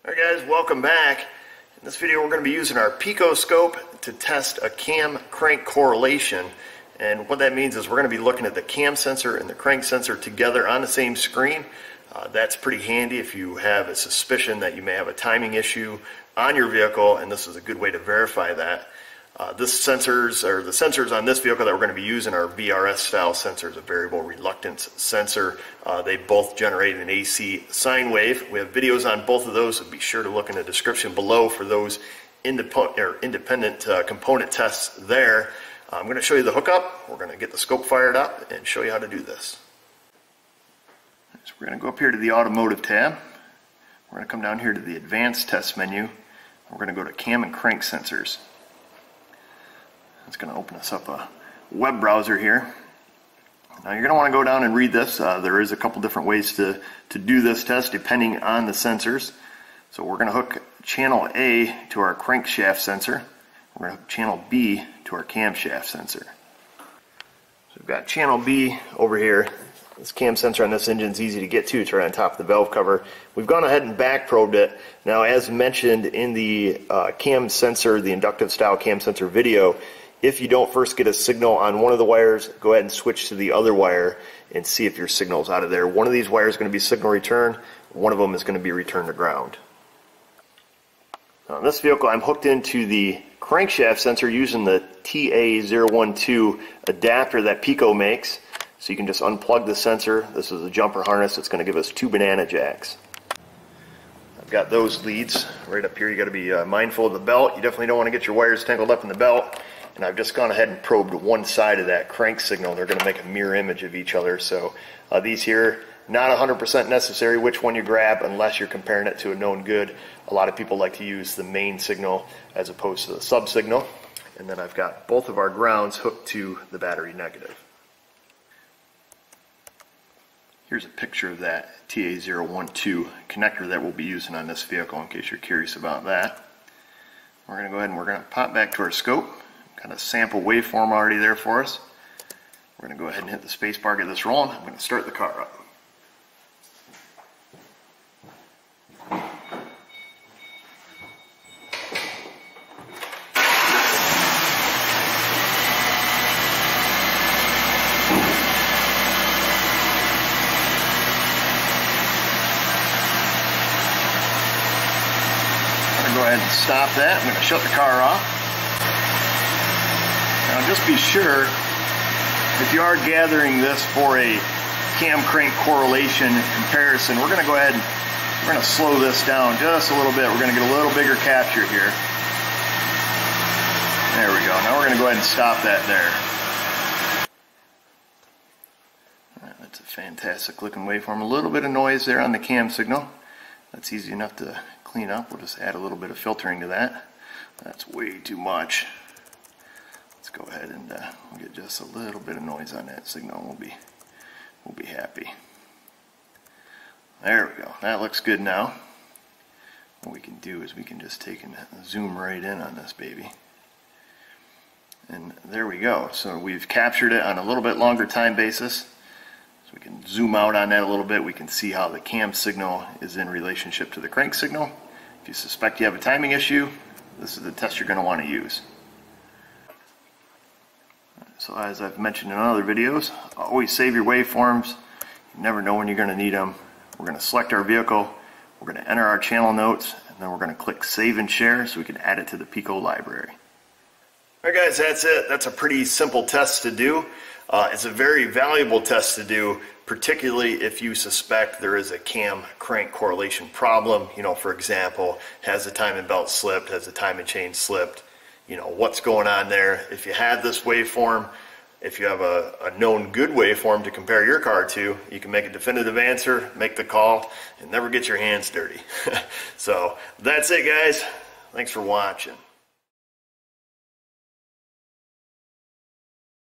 Alright guys, welcome back. In this video we're going to be using our PicoScope to test a cam crank correlation. And what that means is we're going to be looking at the cam sensor and the crank sensor together on the same screen. That's pretty handy if you have a suspicion that you may have a timing issue on your vehicle, and this is a good way to verify that. The sensors on this vehicle that we're going to be using are VRS style sensors, a variable reluctance sensor. They both generate an AC sine wave. We have videos on both of those, so be sure to look in the description below for those independent component tests there. I'm going to show you the hookup. We're going to get the scope fired up and show you how to do this. So we're going to go up here to the automotive tab. We're going to come down here to the advanced test menu. We're going to go to cam and crank sensors. It's going to open us up a web browser here. Now you're going to want to go down and read this. There is a couple different ways to do this test depending on the sensors. So we're going to hook channel A to our crankshaft sensor. We're going to hook channel B to our camshaft sensor. So we've got channel B over here. This cam sensor on this engine is easy to get to. It's right on top of the valve cover. We've gone ahead and back probed it. Now, as mentioned in the cam sensor, the inductive style cam sensor video, if you don't first get a signal on one of the wires, go ahead and switch to the other wire and see if your signal is out of there. One of these wires is going to be signal return. One of them is going to be return to ground. Now, in this vehicle, I'm hooked into the crankshaft sensor using the TA012 adapter that Pico makes. So you can just unplug the sensor. This is a jumper harness. It's going to give us 2 banana jacks. I've got those leads right up here. You got to be mindful of the belt. You definitely don't want to get your wires tangled up in the belt. And I've just gone ahead and probed one side of that crank signal. They're going to make a mirror image of each other. So these here, not 100% necessary which one you grab unless you're comparing it to a known good. A lot of people like to use the main signal as opposed to the sub signal. And then I've got both of our grounds hooked to the battery negative. Here's a picture of that TA012 connector that we'll be using on this vehicle in case you're curious about that. We're going to go ahead and we're going to pop back to our scope. Got a sample waveform already there for us. We're going to go ahead and hit the space bar, get this rolling. I'm going to start the car up. Go ahead and stop that. I'm going to shut the car off. Now just be sure, if you are gathering this for a cam crank correlation comparison, we're going to go ahead and we're going to slow this down just a little bit. We're going to get a little bigger capture here. There we go. Now we're going to go ahead and stop that there. All right, that's a fantastic looking waveform. A little bit of noise there on the cam signal. That's easy enough to clean up. We'll just add a little bit of filtering to that. That's way too much. Let's go ahead and we'll get just a little bit of noise on that signal. We'll be happy. There we go. That looks good now. What we can do is we can just take and zoom right in on this baby. And there we go. So we've captured it on a little bit longer time basis. So we can zoom out on that a little bit. We can see how the cam signal is in relationship to the crank signal. If you suspect you have a timing issue, this is the test you're going to want to use. So as I've mentioned in other videos, always save your waveforms. You never know when you're going to need them. We're going to select our vehicle, we're going to enter our channel notes, and then we're going to click Save and Share so we can add it to the Pico library. Alright guys, that's it. That's a pretty simple test to do. It's a very valuable test to do, particularly if you suspect there is a cam crank correlation problem. You know, for example, has the timing belt slipped, has the timing chain slipped, you know, what's going on there. If you have this waveform, if you have a known good waveform to compare your car to, you can make a definitive answer, make the call, and never get your hands dirty. So that's it guys. Thanks for watching.